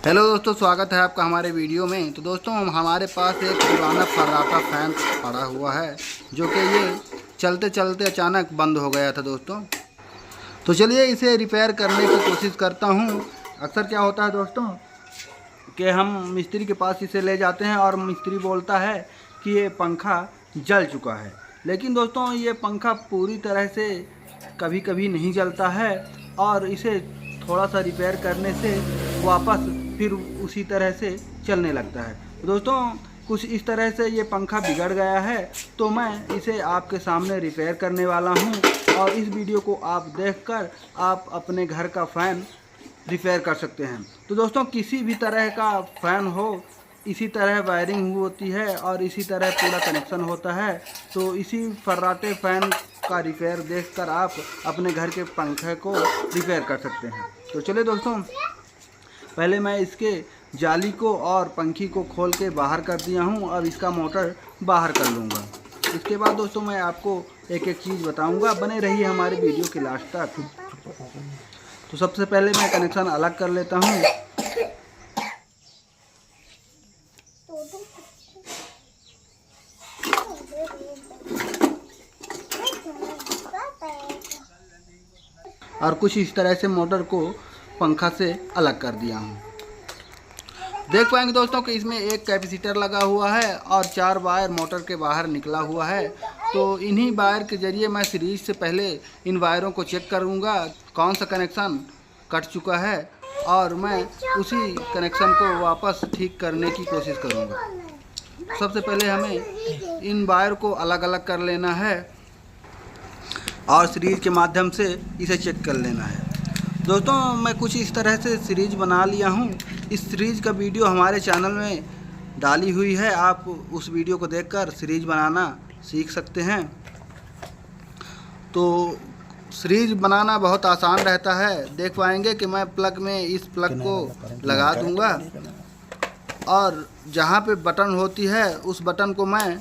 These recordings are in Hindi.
हेलो दोस्तों, स्वागत है आपका हमारे वीडियो में। तो दोस्तों हमारे पास एक पुराना फर्राटा फैन पड़ा हुआ है जो कि ये चलते चलते अचानक बंद हो गया था दोस्तों। तो चलिए इसे रिपेयर करने की कोशिश करता हूँ। अक्सर क्या होता है दोस्तों कि हम मिस्त्री के पास इसे ले जाते हैं और मिस्त्री बोलता है कि ये पंखा जल चुका है, लेकिन दोस्तों ये पंखा पूरी तरह से कभी कभी नहीं जलता है और इसे थोड़ा सा रिपेयर करने से वापस फिर उसी तरह से चलने लगता है। दोस्तों कुछ इस तरह से ये पंखा बिगड़ गया है, तो मैं इसे आपके सामने रिपेयर करने वाला हूं और इस वीडियो को आप देखकर आप अपने घर का फ़ैन रिपेयर कर सकते हैं। तो दोस्तों किसी भी तरह का फ़ैन हो, इसी तरह वायरिंग होती है और इसी तरह पूरा कनेक्शन होता है। तो इसी फर्राटे फ़ैन का रिपेयर देखकर आप अपने घर के पंखे को रिपेयर कर सकते हैं। तो चलिए दोस्तों, पहले मैं इसके जाली को और पंखी को खोल के बाहर कर दिया हूँ। अब इसका मोटर बाहर कर लूँगा। इसके बाद दोस्तों मैं आपको एक एक चीज़ बताऊँगा, बने रहिए हमारे वीडियो के लास्ट तक। तो सबसे पहले मैं कनेक्शन अलग कर लेता हूँ। और कुछ इस तरह से मोटर को पंखा से अलग कर दिया हूँ। देख पाएंगे दोस्तों कि इसमें एक कैपेसिटर लगा हुआ है और 4 वायर मोटर के बाहर निकला हुआ है। तो इन्हीं वायर के ज़रिए मैं सीरीज से पहले इन वायरों को चेक करूँगा कौन सा कनेक्शन कट चुका है और मैं उसी कनेक्शन को वापस ठीक करने की कोशिश करूँगा। सबसे पहले हमें इन वायर को अलग अलग कर लेना है और सीरीज के माध्यम से इसे चेक कर लेना है। दोस्तों मैं कुछ इस तरह से सीरीज बना लिया हूँ। इस सीरीज का वीडियो हमारे चैनल में डाली हुई है, आप उस वीडियो को देखकर सीरीज बनाना सीख सकते हैं। तो सीरीज बनाना बहुत आसान रहता है। देख पाएंगे कि मैं प्लग में इस प्लग को लगा दूंगा और जहाँ पे बटन होती है उस बटन को मैं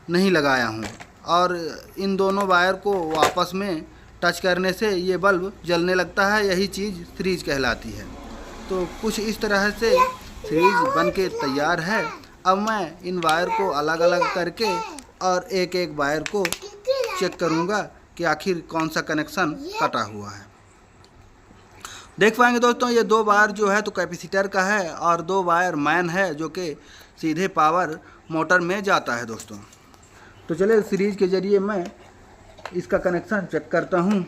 नहीं लगाया हूँ और इन दोनों वायर को आपस में टच करने से ये बल्ब जलने लगता है। यही चीज़ सीरीज कहलाती है। तो कुछ इस तरह से सीरीज बन के तैयार है। अब मैं इन वायर को अलग अलग करके और एक एक वायर को चेक करूँगा कि आखिर कौन सा कनेक्शन कटा हुआ है। देख पाएंगे दोस्तों ये 2 वायर जो है तो कैपेसिटर का है और 2 वायर मैन है जो कि सीधे पावर मोटर में जाता है दोस्तों। तो चलिए सीरीज के ज़रिए मैं इसका कनेक्शन चेक करता हूँ।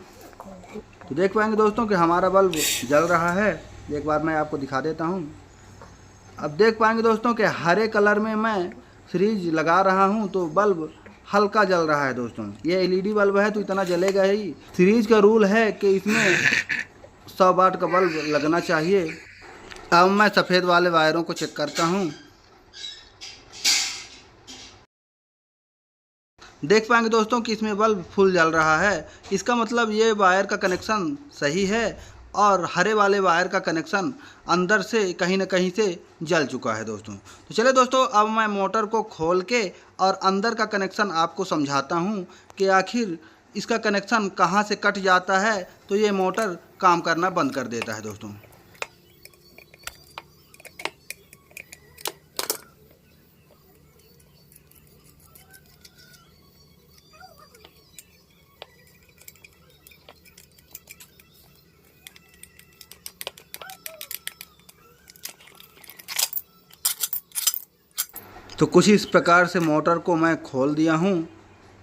तो देख पाएंगे दोस्तों कि हमारा बल्ब जल रहा है। एक बार मैं आपको दिखा देता हूँ। अब देख पाएंगे दोस्तों कि हरे कलर में मैं सीरीज लगा रहा हूँ तो बल्ब हल्का जल रहा है दोस्तों। ये एलईडी बल्ब है तो इतना जलेगा ही। सीरीज का रूल है कि इसमें 100 वाट का बल्ब लगना चाहिए। अब मैं सफ़ेद वाले वायरों को चेक करता हूँ। देख पाएंगे दोस्तों कि इसमें बल्ब फुल जल रहा है। इसका मतलब ये वायर का कनेक्शन सही है और हरे वाले वायर का कनेक्शन अंदर से कहीं ना कहीं से जल चुका है दोस्तों। तो चलिए दोस्तों, अब मैं मोटर को खोल के और अंदर का कनेक्शन आपको समझाता हूँ कि आखिर इसका कनेक्शन कहाँ से कट जाता है तो ये मोटर काम करना बंद कर देता है दोस्तों। तो कुछ इस प्रकार से मोटर को मैं खोल दिया हूँ।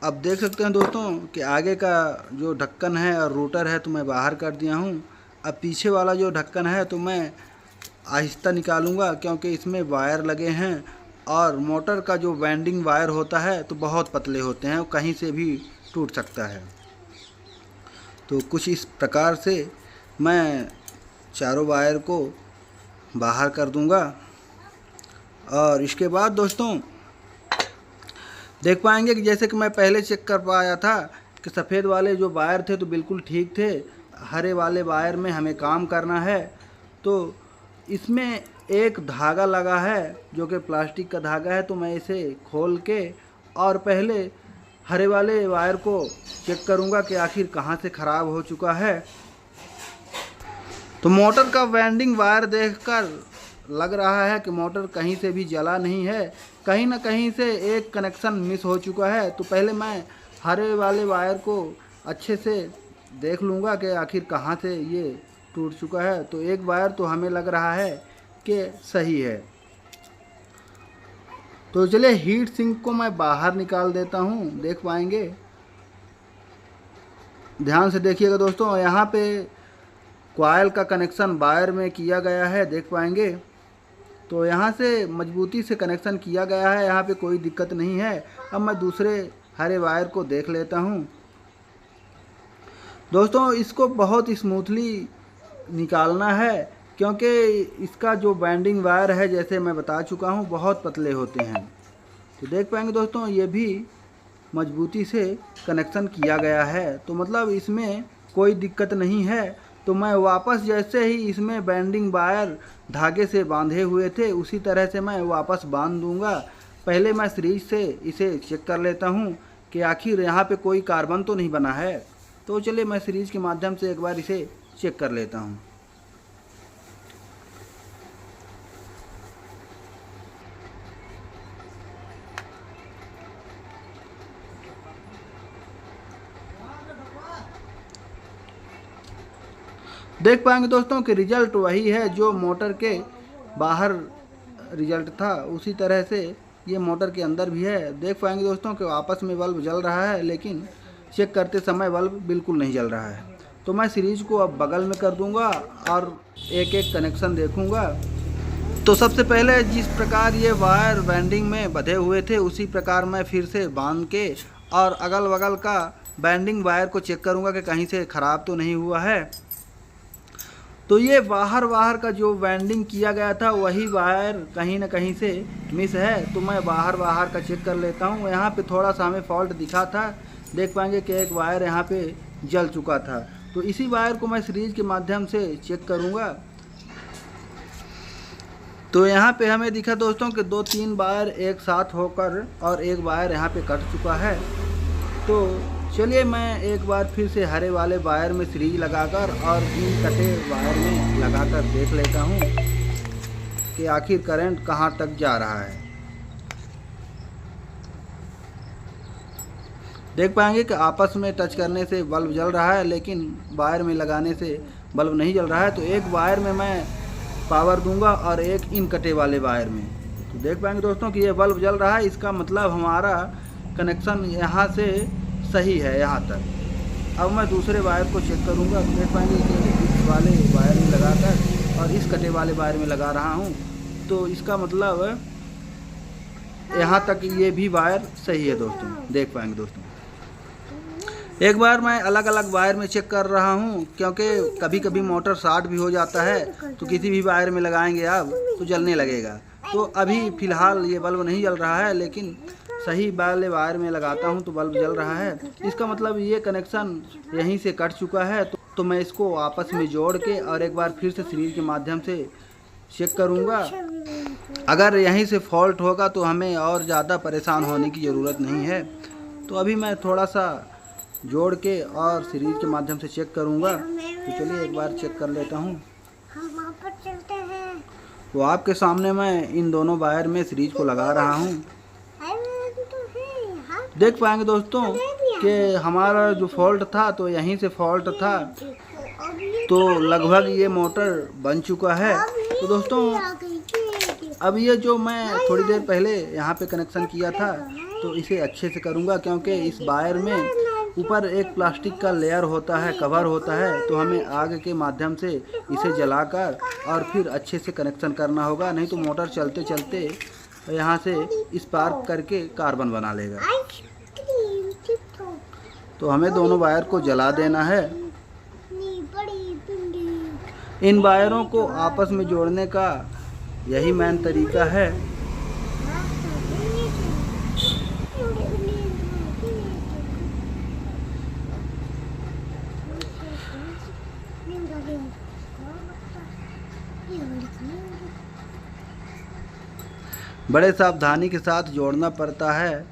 अब देख सकते हैं दोस्तों कि आगे का जो ढक्कन है और रोटर है तो मैं बाहर कर दिया हूँ। अब पीछे वाला जो ढक्कन है तो मैं आहिस्ता निकालूंगा क्योंकि इसमें वायर लगे हैं और मोटर का जो वाइंडिंग वायर होता है तो बहुत पतले होते हैं, कहीं से भी टूट सकता है। तो कुछ इस प्रकार से मैं चारों वायर को बाहर कर दूंगा और इसके बाद दोस्तों देख पाएंगे कि जैसे कि मैं पहले चेक कर पाया था कि सफ़ेद वाले जो वायर थे तो बिल्कुल ठीक थे, हरे वाले वायर में हमें काम करना है। तो इसमें एक धागा लगा है जो कि प्लास्टिक का धागा है, तो मैं इसे खोल के और पहले हरे वाले वायर को चेक करूंगा कि आखिर कहाँ से ख़राब हो चुका है। तो मोटर का वाइंडिंग वायर देखकर लग रहा है कि मोटर कहीं से भी जला नहीं है, कहीं ना कहीं से एक कनेक्शन मिस हो चुका है। तो पहले मैं हरे वाले वायर को अच्छे से देख लूँगा कि आखिर कहाँ से ये टूट चुका है। तो एक वायर तो हमें लग रहा है कि सही है। तो चलिए हीट सिंक को मैं बाहर निकाल देता हूँ, देख पाएंगे। ध्यान से देखिएगा दोस्तों, यहाँ पे कॉइल का कनेक्शन वायर में किया गया है, देख पाएंगे। तो यहाँ से मजबूती से कनेक्शन किया गया है, यहाँ पे कोई दिक्कत नहीं है। अब मैं दूसरे हरे वायर को देख लेता हूँ। दोस्तों इसको बहुत स्मूथली निकालना है, क्योंकि इसका जो बाइंडिंग वायर है, जैसे मैं बता चुका हूँ, बहुत पतले होते हैं। तो देख पाएंगे दोस्तों, ये भी मजबूती से कनेक्शन किया गया है, तो मतलब इसमें कोई दिक्कत नहीं है। तो मैं वापस जैसे ही इसमें बाइंडिंग वायर धागे से बांधे हुए थे, उसी तरह से मैं वापस बांध दूंगा। पहले मैं सीरीज से इसे चेक कर लेता हूँ कि आखिर यहाँ पे कोई कार्बन तो नहीं बना है। तो चलिए मैं सीरीज के माध्यम से एक बार इसे चेक कर लेता हूँ। देख पाएंगे दोस्तों कि रिजल्ट वही है जो मोटर के बाहर रिजल्ट था, उसी तरह से ये मोटर के अंदर भी है। देख पाएंगे दोस्तों कि आपस में बल्ब जल रहा है, लेकिन चेक करते समय बल्ब बिल्कुल नहीं जल रहा है। तो मैं सीरीज को अब बगल में कर दूंगा और एक एक कनेक्शन देखूंगा। तो सबसे पहले जिस प्रकार ये वायर वाइंडिंग में बंधे हुए थे, उसी प्रकार मैं फिर से बांध के और अगल बगल का बाइंडिंग वायर को चेक करूंगा कि कहीं से ख़राब तो नहीं हुआ है। तो ये बाहर का जो वाइंडिंग किया गया था, वही वायर कहीं ना कहीं से मिस है। तो मैं बाहर का चेक कर लेता हूँ। यहाँ पे थोड़ा सा हमें फॉल्ट दिखा था, देख पाएंगे कि एक वायर यहाँ पे जल चुका था। तो इसी वायर को मैं सीरीज के माध्यम से चेक करूँगा। तो यहाँ पे हमें दिखा दोस्तों कि 2-3 वायर एक साथ होकर और एक वायर यहाँ पे कट चुका है। तो चलिए मैं एक बार फिर से हरे वाले वायर में सीरीज लगाकर और इन कटे वायर में लगाकर देख लेता हूँ कि आखिर करंट कहाँ तक जा रहा है। देख पाएंगे कि आपस में टच करने से बल्ब जल रहा है, लेकिन वायर में लगाने से बल्ब नहीं जल रहा है। तो एक वायर में मैं पावर दूंगा और एक इन कटे वाले वायर में। तो देख पाएंगे दोस्तों कि ये बल्ब जल रहा है, इसका मतलब हमारा कनेक्शन यहाँ से सही है यहाँ तक। अब मैं दूसरे वायर को चेक करूँगा। तो देख पाएंगे कि इस वाले वायर में लगाकर और इस कटे वाले वायर में लगा रहा हूँ। तो इसका मतलब यहाँ तक ये भी वायर सही है दोस्तों। देख पाएंगे दोस्तों, एक बार मैं अलग अलग वायर में चेक कर रहा हूँ, क्योंकि कभी कभी मोटर शॉर्ट भी हो जाता है। तो किसी भी वायर में लगाएंगे आप तो जलने लगेगा। तो अभी फ़िलहाल ये बल्ब नहीं जल रहा है, लेकिन सही वाले वायर में लगाता हूं तो बल्ब जल रहा है। इसका मतलब ये कनेक्शन यहीं से कट चुका है। तो मैं इसको आपस में जोड़ के और एक बार फिर से सीरीज के माध्यम से चेक करूंगा। अगर यहीं से फॉल्ट होगा तो हमें और ज़्यादा परेशान होने की ज़रूरत नहीं है। तो अभी मैं थोड़ा सा जोड़ के और सीरीज के माध्यम से चेक करूंगा। तो चलिए एक बार चेक कर लेता हूँ। तो आपके सामने मैं इन दोनों वायर में सीरीज को लगा रहा हूँ। देख पाएंगे दोस्तों कि हमारा जो फॉल्ट था तो यहीं से फॉल्ट था। तो लगभग ये मोटर बन चुका है। तो दोस्तों अब ये जो मैं थोड़ी देर पहले यहाँ पे कनेक्शन किया था, तो इसे अच्छे से करूँगा, क्योंकि इस वायर में ऊपर एक प्लास्टिक का लेयर होता है, कवर होता है। तो हमें आग के माध्यम से इसे जलाकर और फिर अच्छे से कनेक्शन करना होगा, नहीं तो मोटर चलते चलते यहाँ से स्पार्क करके कार्बन बना लेगा। तो हमें दोनों वायर को जला देना है। इन वायरों को आपस में जोड़ने का यही मेन तरीका है। बड़े सावधानी के साथ जोड़ना पड़ता है,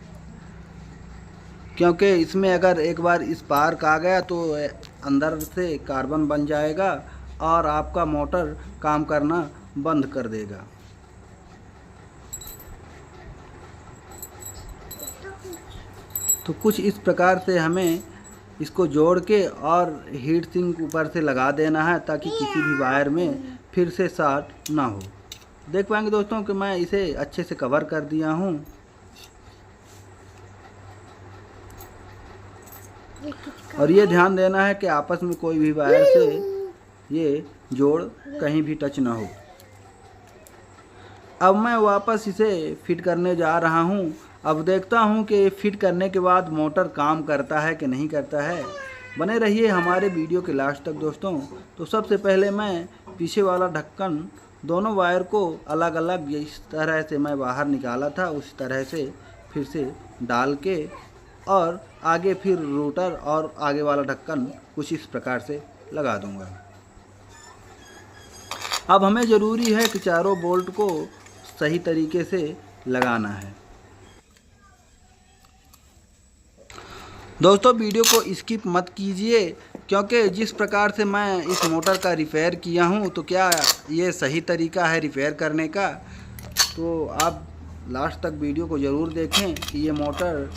क्योंकि इसमें अगर एक बार स्पार्क आ गया तो अंदर से कार्बन बन जाएगा और आपका मोटर काम करना बंद कर देगा। तो कुछ इस प्रकार से हमें इसको जोड़ के और हीट सिंक ऊपर से लगा देना है ताकि किसी भी वायर में फिर से शॉर्ट ना हो। देख पाएंगे दोस्तों कि मैं इसे अच्छे से कवर कर दिया हूँ। और ये ध्यान देना है कि आपस में कोई भी वायर से ये जोड़ कहीं भी टच ना हो। अब मैं वापस इसे फिट करने जा रहा हूँ। अब देखता हूँ कि फिट करने के बाद मोटर काम करता है कि नहीं करता है। बने रहिए हमारे वीडियो के लास्ट तक दोस्तों। तो सबसे पहले मैं पीछे वाला ढक्कन दोनों वायर को अलग अलग जिस तरह से मैं बाहर निकाला था उस तरह से फिर से डाल के और आगे फिर रोटर और आगे वाला ढक्कन कुछ इस प्रकार से लगा दूंगा। अब हमें ज़रूरी है कि चारों बोल्ट को सही तरीके से लगाना है। दोस्तों वीडियो को स्किप मत कीजिए, क्योंकि जिस प्रकार से मैं इस मोटर का रिपेयर किया हूँ तो क्या ये सही तरीका है रिपेयर करने का। तो आप लास्ट तक वीडियो को ज़रूर देखें कि ये मोटर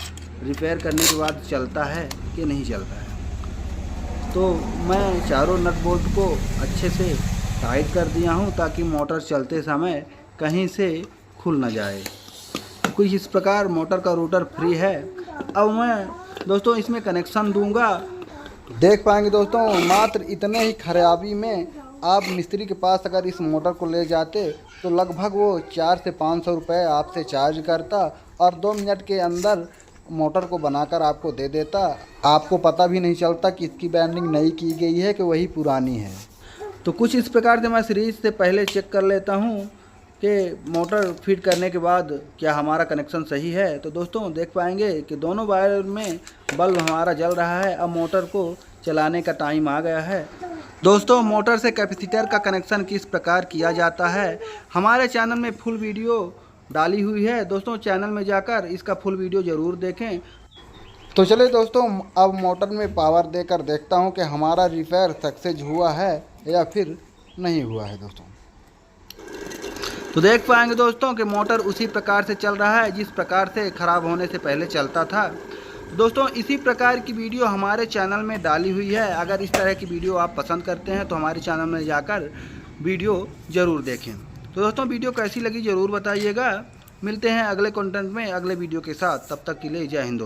रिपेयर करने के बाद चलता है कि नहीं चलता है। तो मैं चारों नट बोल्ट को अच्छे से टाइट कर दिया हूँ ताकि मोटर चलते समय कहीं से खुल ना जाए। कुछ इस प्रकार मोटर का रोटर फ्री है। अब मैं दोस्तों इसमें कनेक्शन दूंगा। देख पाएंगे दोस्तों मात्र इतने ही खराबी में आप मिस्त्री के पास अगर इस मोटर को ले जाते तो लगभग वो 400 से 500 रुपये आपसे चार्ज करता और 2 मिनट के अंदर मोटर को बनाकर आपको दे देता। आपको पता भी नहीं चलता कि इसकी वायरिंग नई की गई है कि वही पुरानी है। तो कुछ इस प्रकार से मैं सीरीज से पहले चेक कर लेता हूँ कि मोटर फिट करने के बाद क्या हमारा कनेक्शन सही है। तो दोस्तों देख पाएंगे कि दोनों वायर में बल्ब हमारा जल रहा है। अब मोटर को चलाने का टाइम आ गया है। दोस्तों मोटर से कैपेसिटर का कनेक्शन किस प्रकार किया जाता है हमारे चैनल में फुल वीडियो डाली हुई है। दोस्तों चैनल में जाकर इसका फुल वीडियो ज़रूर देखें। तो चलिए दोस्तों अब मोटर में पावर देकर देखता हूँ कि हमारा रिपेयर सक्सेस हुआ है या फिर नहीं हुआ है। दोस्तों तो देख पाएंगे दोस्तों कि मोटर उसी प्रकार से चल रहा है जिस प्रकार से ख़राब होने से पहले चलता था। दोस्तों इसी प्रकार की वीडियो हमारे चैनल में डाली हुई है। अगर इस तरह की वीडियो आप पसंद करते हैं तो हमारे चैनल में जाकर वीडियो ज़रूर देखें। तो दोस्तों वीडियो कैसी लगी ज़रूर बताइएगा। मिलते हैं अगले कंटेंट में अगले वीडियो के साथ। तब तक के लिए जय हिंद दोस्तों।